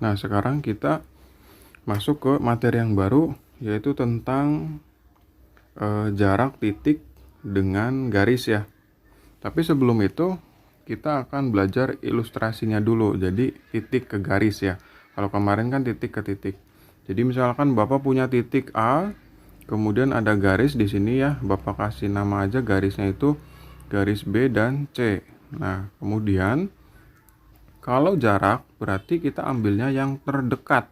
Nah, sekarang kita masuk ke materi yang baru, yaitu tentang jarak titik dengan garis ya. Tapi sebelum itu kita akan belajar ilustrasinya dulu. Jadi titik ke garis ya. Kalau kemarin kan titik ke titik. Jadi misalkan Bapak punya titik A, kemudian ada garis di sini ya. Bapak kasih nama aja garisnya itu garis B dan C. Nah, kemudian kalau jarak berarti kita ambilnya yang terdekat.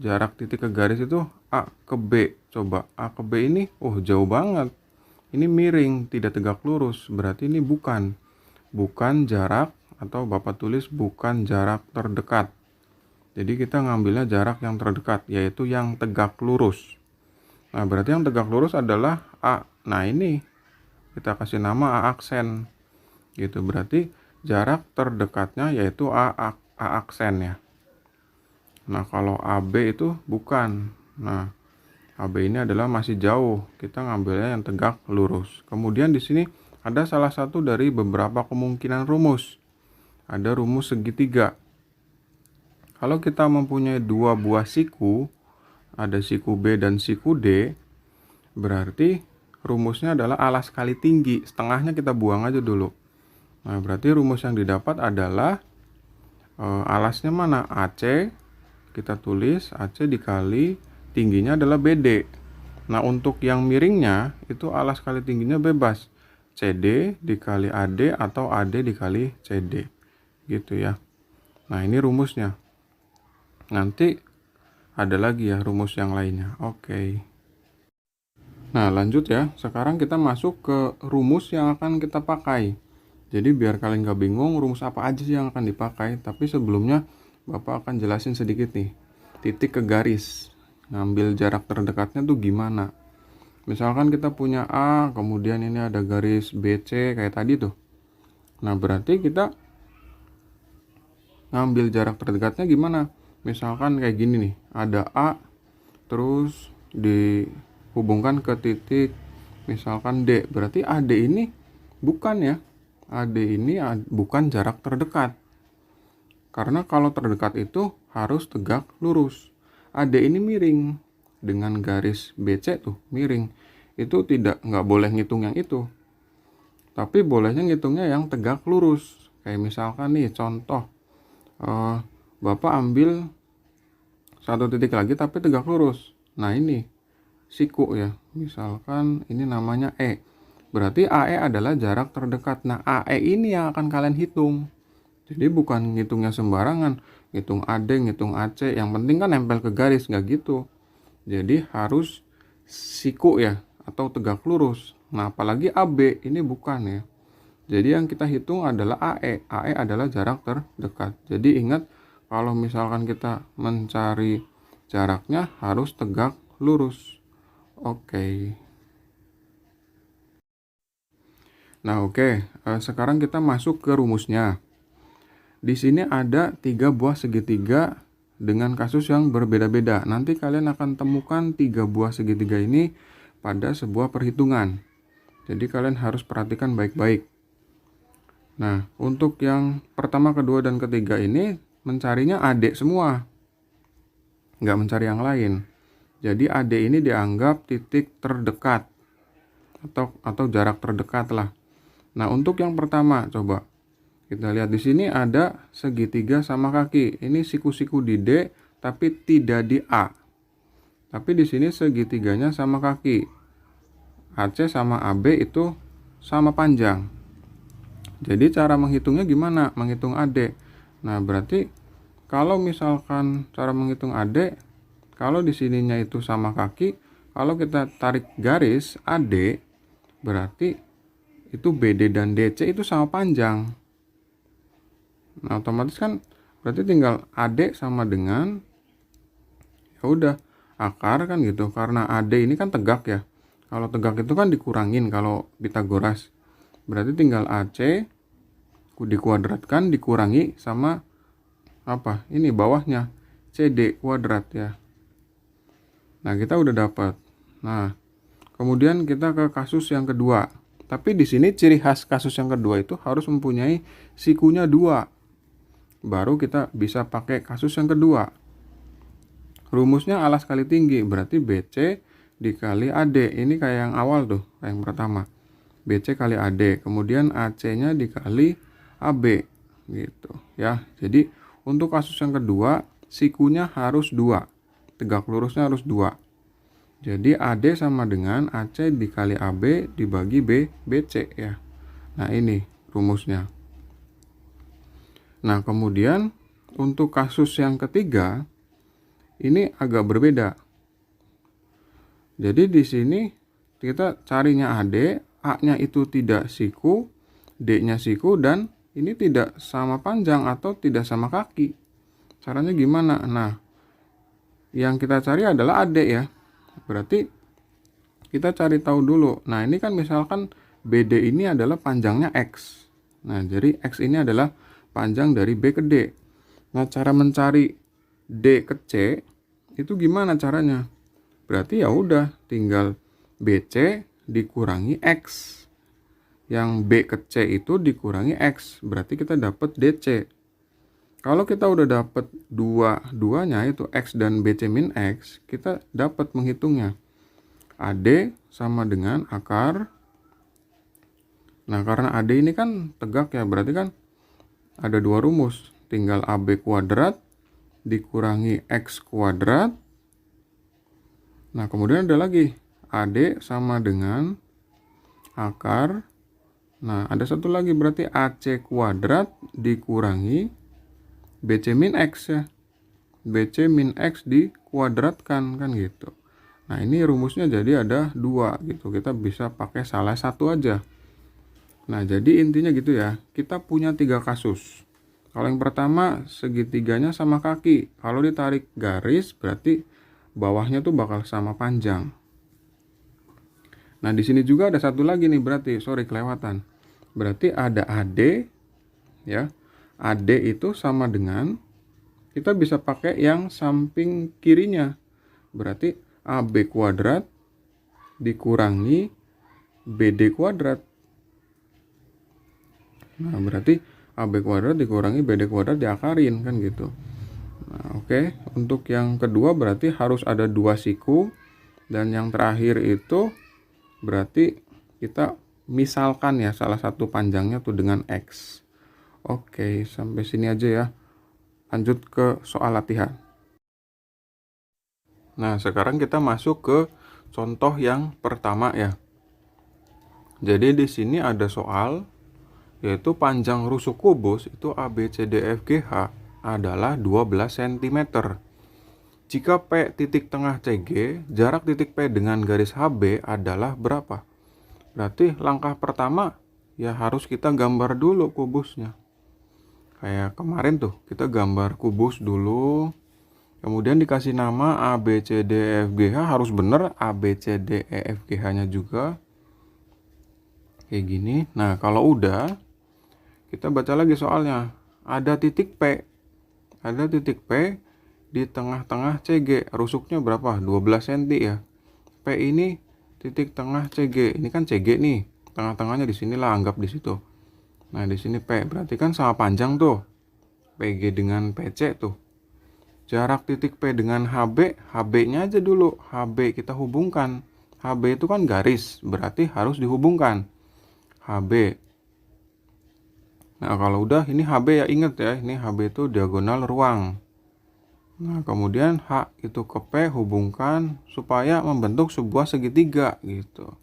Jarak titik ke garis itu A ke B. Coba A ke B ini, jauh banget. Ini miring, tidak tegak lurus. Berarti ini bukan jarak, atau Bapak tulis bukan jarak terdekat. Jadi kita ngambilnya jarak yang terdekat, yaitu yang tegak lurus. Nah, berarti yang tegak lurus adalah A. Nah, ini kita kasih nama A aksen. Gitu, berarti jarak terdekatnya yaitu A aksen ya. Nah, kalau AB itu bukan. Nah, AB ini adalah masih jauh. Kita ngambilnya yang tegak lurus. Kemudian di sini ada salah satu dari beberapa kemungkinan rumus. Ada rumus segitiga. Kalau kita mempunyai dua buah siku, ada siku B dan siku D, berarti rumusnya adalah alas kali tinggi. Setengahnya kita buang aja dulu. Nah, berarti rumus yang didapat adalah alasnya mana? AC. Kita tulis AC dikali tingginya adalah BD. Nah, untuk yang miringnya itu alas kali tingginya bebas. CD dikali AD atau AD dikali CD. Gitu ya. Nah, ini rumusnya. Nanti ada lagi ya rumus yang lainnya. Oke. Nah, lanjut ya. Sekarang kita masuk ke rumus yang akan kita pakai. Jadi biar kalian gak bingung rumus apa aja sih yang akan dipakai. Tapi sebelumnya Bapak akan jelasin sedikit nih. Titik ke garis. Ngambil jarak terdekatnya tuh gimana. Misalkan kita punya A, kemudian ini ada garis BC kayak tadi tuh. Nah, berarti kita ngambil jarak terdekatnya gimana? Misalkan kayak gini nih, ada A, terus dihubungkan ke titik misalkan D. Berarti AD ini bukan ya. AD ini bukan jarak terdekat. Karena kalau terdekat itu harus tegak lurus. AD ini miring. Dengan garis BC tuh miring. Itu nggak boleh ngitung yang itu. Tapi bolehnya ngitungnya yang tegak lurus. Kayak misalkan nih contoh. Bapak ambil satu titik lagi tapi tegak lurus. Nah, ini siku ya. Misalkan ini namanya E. Berarti AE adalah jarak terdekat. Nah, AE ini yang akan kalian hitung. Jadi bukan ngitungnya sembarangan. Ngitung AD, ngitung AC. Yang penting kan nempel ke garis. Nggak gitu. Jadi harus siku ya. Atau tegak lurus. Nah, apalagi AB. Ini bukan ya. Jadi yang kita hitung adalah AE. AE adalah jarak terdekat. Jadi ingat, kalau misalkan kita mencari jaraknya harus tegak lurus. Oke. Nah, oke. Sekarang kita masuk ke rumusnya. Di sini ada 3 buah segitiga dengan kasus yang berbeda-beda. Nanti kalian akan temukan 3 buah segitiga ini pada sebuah perhitungan. Jadi kalian harus perhatikan baik-baik. Nah, untuk yang pertama, kedua, dan ketiga ini mencarinya AD semua. Nggak mencari yang lain. Jadi AD ini dianggap titik terdekat. Atau jarak terdekat lah. Nah, untuk yang pertama, coba kita lihat di sini ada segitiga sama kaki. Ini siku-siku di D, tapi tidak di A. Tapi di sini segitiganya sama kaki. AC sama AB itu sama panjang. Jadi cara menghitungnya gimana? Menghitung AD. Nah, berarti kalau misalkan cara menghitung AD, kalau di sininya itu sama kaki, kalau kita tarik garis AD, berarti itu BD dan DC itu sama panjang. Nah, otomatis kan berarti tinggal AD sama dengan ya udah akar kan gitu. Karena AD ini kan tegak ya. Kalau tegak itu kan dikurangin kalau Pitagoras. Berarti tinggal AC dikuadratkan dikurangi sama apa? Ini bawahnya CD kuadrat ya. Nah, kita udah dapat. Nah, kemudian kita ke kasus yang kedua. Tapi di sini ciri khas kasus yang kedua itu harus mempunyai sikunya 2. baru kita bisa pakai kasus yang kedua. Rumusnya alas kali tinggi, berarti BC dikali AD. Ini kayak yang awal tuh, kayak yang pertama. BC kali AD, kemudian AC-nya dikali AB gitu ya. Jadi untuk kasus yang kedua, sikunya harus 2. Tegak lurusnya harus 2. Jadi AD sama dengan AC dikali AB dibagi BC ya. Nah, ini rumusnya. Nah, kemudian untuk kasus yang ketiga ini agak berbeda. Jadi di sini kita carinya AD, A-nya itu tidak siku, D-nya siku, dan ini tidak sama panjang atau tidak sama kaki. Caranya gimana? Nah, yang kita cari adalah AD ya. Berarti kita cari tahu dulu. Nah, ini kan misalkan BD ini adalah panjangnya X. Nah, jadi X ini adalah panjang dari B ke D. Nah, cara mencari D ke C itu gimana caranya? Berarti ya udah tinggal BC dikurangi X. Yang B ke C itu dikurangi X. Berarti kita dapat DC. Kalau kita udah dapat dua-duanya itu X dan BC min X, kita dapat menghitungnya. AD sama dengan akar. Nah, karena AD ini kan tegak ya, berarti kan ada 2 rumus. Tinggal AB kuadrat dikurangi X kuadrat. Nah, kemudian ada lagi AD sama dengan akar. Nah, ada satu lagi berarti AC kuadrat dikurangi BC min X ya. BC min X dikuadratkan kan gitu. Nah, ini rumusnya jadi ada 2 gitu. Kita bisa pakai salah satu aja. Nah, jadi intinya gitu ya. Kita punya 3 kasus. Kalau yang pertama segitiganya sama kaki. Kalau ditarik garis berarti bawahnya tuh bakal sama panjang. Nah, di sini juga ada satu lagi nih berarti, kelewatan. Berarti ada AD ya. AD itu sama dengan, kita bisa pakai yang samping kirinya. Berarti AB kuadrat dikurangi BD kuadrat. Nah, berarti AB kuadrat dikurangi BD kuadrat diakarin kan gitu. Nah, oke. Untuk yang kedua berarti harus ada 2 siku. Dan yang terakhir itu berarti kita misalkan ya salah satu panjangnya tuh dengan X. Oke, sampai sini aja ya. Lanjut ke soal latihan. Nah, sekarang kita masuk ke contoh yang pertama ya. Jadi di sini ada soal, yaitu panjang rusuk kubus itu ABCDFGH adalah 12 cm. Jika P titik tengah CG, jarak titik P dengan garis HB adalah berapa? Berarti langkah pertama ya harus kita gambar dulu kubusnya. Kayak kemarin tuh, kita gambar kubus dulu. Kemudian dikasih nama ABCDEFGH, harus bener ABCDEFGH-nya juga. Kayak gini. Nah, kalau udah, kita baca lagi soalnya. Ada titik P. Ada titik P di tengah-tengah CG. Rusuknya berapa? 12 cm ya. P ini titik tengah CG. Ini kan CG nih. Tengah-tengahnya di sinilah, anggap di situ. Nah, di sini P. Berarti kan sama panjang tuh. PG dengan PC tuh. Jarak titik P dengan HB, HB-nya aja dulu. HB kita hubungkan. HB itu kan garis, berarti harus dihubungkan. HB. Nah, kalau udah ini HB ya, inget ya, ini HB itu diagonal ruang. Nah, kemudian H itu ke P hubungkan supaya membentuk sebuah segitiga gitu.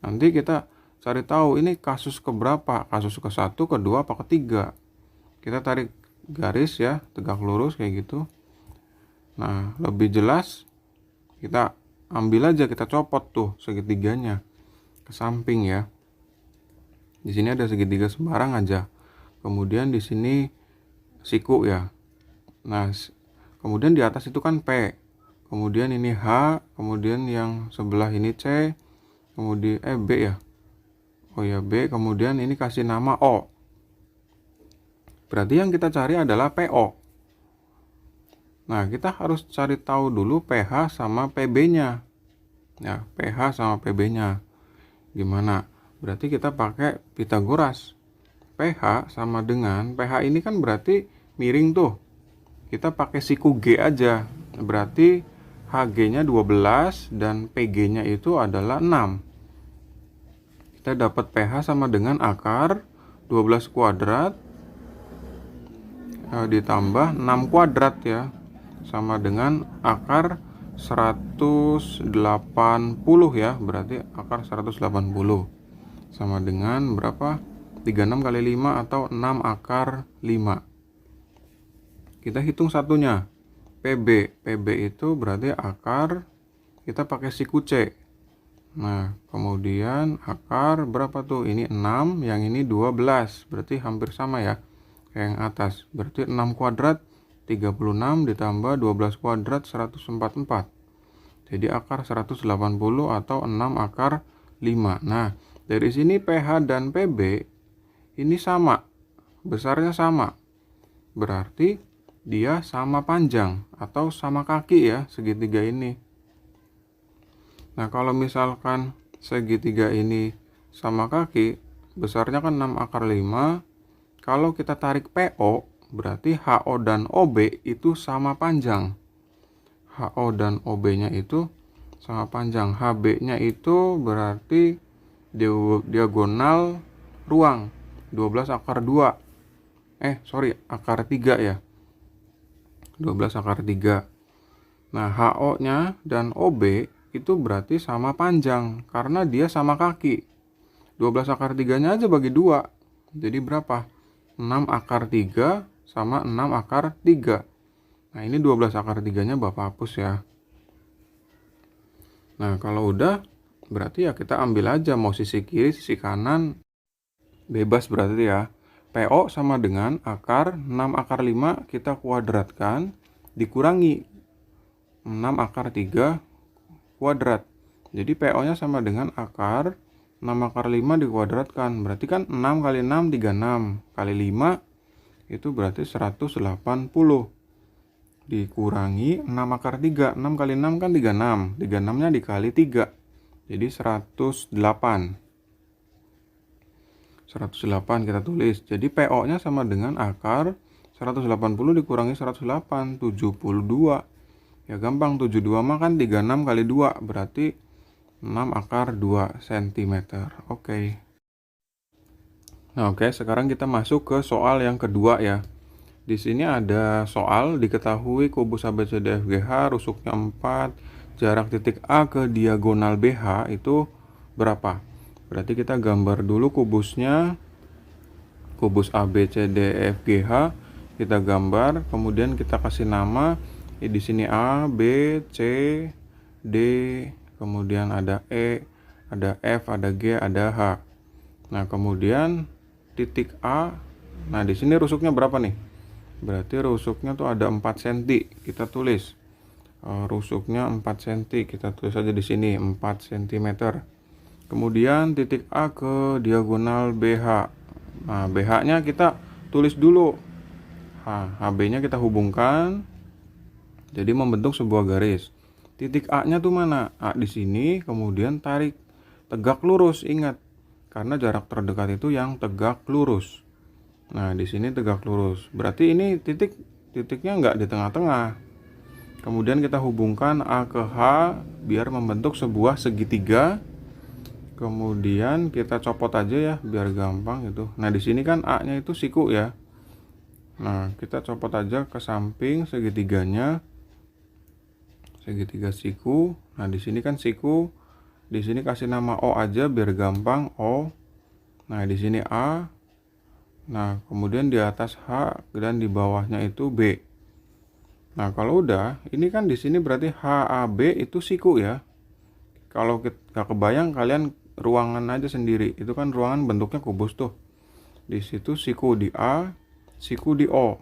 Nanti kita cari tahu ini kasus keberapa, kasus ke-1, ke-2, apa ke-3. Kita tarik garis ya, tegak lurus kayak gitu. Nah, lebih jelas kita ambil aja, kita copot tuh segitiganya ke samping ya. Di sini ada segitiga sembarang aja. Kemudian di sini siku ya. Nah, kemudian di atas itu kan P. Kemudian ini H, kemudian yang sebelah ini C, kemudian B ya. Oh ya, B, kemudian ini kasih nama O. Berarti yang kita cari adalah PO. Nah, kita harus cari tahu dulu PH sama PB-nya. Ya, PH sama PB-nya. Gimana? Berarti kita pakai Pythagoras. PH sama dengan, PH ini kan berarti miring tuh. Kita pakai siku G aja. Berarti HG-nya 12 dan PG-nya itu adalah 6. Kita dapat pH sama dengan akar 12 kuadrat ditambah 6 kuadrat ya. Sama dengan akar 180 ya. Berarti akar 180 sama dengan berapa? 36 kali 5 atau 6 akar 5. Kita hitung satunya. PB. PB itu berarti akar, kita pakai siku C. Nah, kemudian akar berapa tuh? Ini 6, yang ini 12. Berarti hampir sama ya, kayak yang atas. Berarti 6 kuadrat 36 ditambah 12 kuadrat 144. Jadi akar 180 atau 6 akar 5. Nah, dari sini pH dan PB ini sama, besarnya sama. Berarti dia sama panjang atau sama kaki ya, segitiga ini. Nah, kalau misalkan segitiga ini sama kaki, besarnya kan 6 akar 5. Kalau kita tarik PO, berarti HO dan OB itu sama panjang. HO dan OB-nya itu sama panjang. HB-nya itu berarti diagonal ruang 12 akar 2. Akar 3 ya. 12 akar 3. Nah, HO-nya dan OB itu berarti sama panjang karena dia sama kaki. 12 akar 3-nya aja bagi 2. Jadi berapa? 6 akar 3 sama 6 akar 3. Nah, ini 12 akar 3-nya Bapak hapus ya. Nah, kalau udah berarti ya kita ambil aja mau sisi kiri, sisi kanan bebas berarti ya. PO sama dengan akar 6 akar 5 kita kuadratkan dikurangi 6 akar 3 kuadrat. Jadi PO-nya sama dengan akar 6 akar 5 dikuadratkan. Berarti kan 6 kali 6 36 kali 5 itu berarti 180 dikurangi 6 akar 3. 6 kali 6 kan 36. 36-nya dikali 3. Jadi 108 kita tulis. Jadi PO-nya sama dengan akar 180 dikurangi 108, 72. Ya gampang, 72 mah kan 36 kali 2, berarti 6 akar 2 cm. Oke. Nah, sekarang kita masuk ke soal yang kedua ya. Di sini ada soal diketahui kubus ABCDFGH rusuknya 4, jarak titik A ke diagonal BH itu berapa? Berarti kita gambar dulu kubusnya, kubus ABCDFGH kita gambar, kemudian kita kasih nama. Di sini A, B, C, D, kemudian ada E, ada F, ada G, ada H. Nah, kemudian titik A. Nah, di sini rusuknya berapa nih? Berarti rusuknya tuh ada 4 cm. Kita tulis rusuknya 4 cm. Kita tulis aja di sini 4 cm. Kemudian titik A ke diagonal BH. Nah, BH-nya kita tulis dulu. HB-nya kita hubungkan. Jadi membentuk sebuah garis. Titik A-nya tuh mana? A di sini, kemudian tarik tegak lurus, ingat. Karena jarak terdekat itu yang tegak lurus. Nah, di sini tegak lurus. Berarti ini titiknya nggak di tengah-tengah. Kemudian kita hubungkan A ke H biar membentuk sebuah segitiga. Kemudian kita copot aja ya biar gampang gitu. Nah, di sini kan A-nya itu siku ya. Nah, kita copot aja ke samping segitiganya. Segitiga siku. Nah, di sini kan siku. Di sini kasih nama O aja biar gampang, O. Nah, di sini A. Nah, kemudian di atas H dan di bawahnya itu B. Nah, kalau udah, ini kan di sini berarti HAB itu siku ya. Kalau kita kebayang kalian ruangan aja sendiri. Itu kan ruangan bentuknya kubus tuh. Di situ siku di A, siku di O.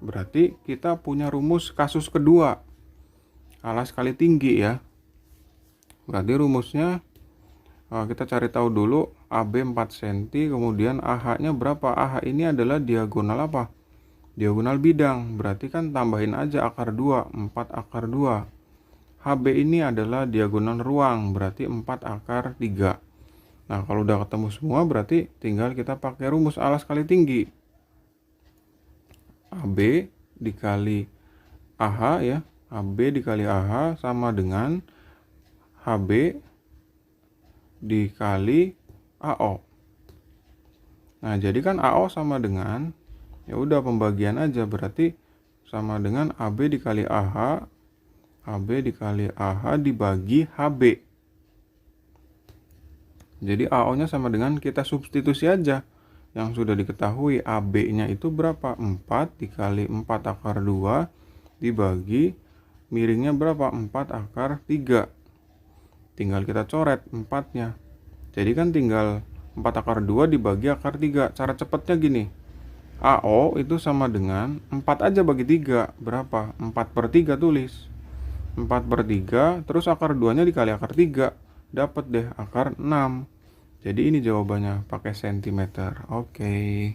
Berarti kita punya rumus kasus kedua. Alas kali tinggi ya. Berarti rumusnya kita cari tahu dulu AB 4 cm, kemudian AH-nya berapa? AH ini adalah diagonal apa? Diagonal bidang. Berarti kan tambahin aja akar 2, 4 akar 2. HB ini adalah diagonal ruang, berarti 4 akar 3. Nah, kalau udah ketemu semua berarti tinggal kita pakai rumus alas kali tinggi. AB dikali AH ya. AB dikali AH sama dengan HB dikali AO. Nah, jadi kan AO sama dengan, ya udah pembagian aja, berarti sama dengan AB dikali AH, AB dikali AH dibagi HB. Jadi AO-nya sama dengan, kita substitusi aja. Yang sudah diketahui AB-nya itu berapa? 4 dikali 4 akar 2 dibagi miringnya berapa? 4 akar 3. Tinggal kita coret 4-nya. Jadi kan tinggal 4 akar 2 dibagi akar 3. Cara cepatnya gini. AO itu sama dengan 4 aja bagi 3. Berapa? 4/3 tulis. 4/3 terus akar 2-nya dikali akar 3. Dapat deh akar 6. Jadi ini jawabannya pakai sentimeter. Oke.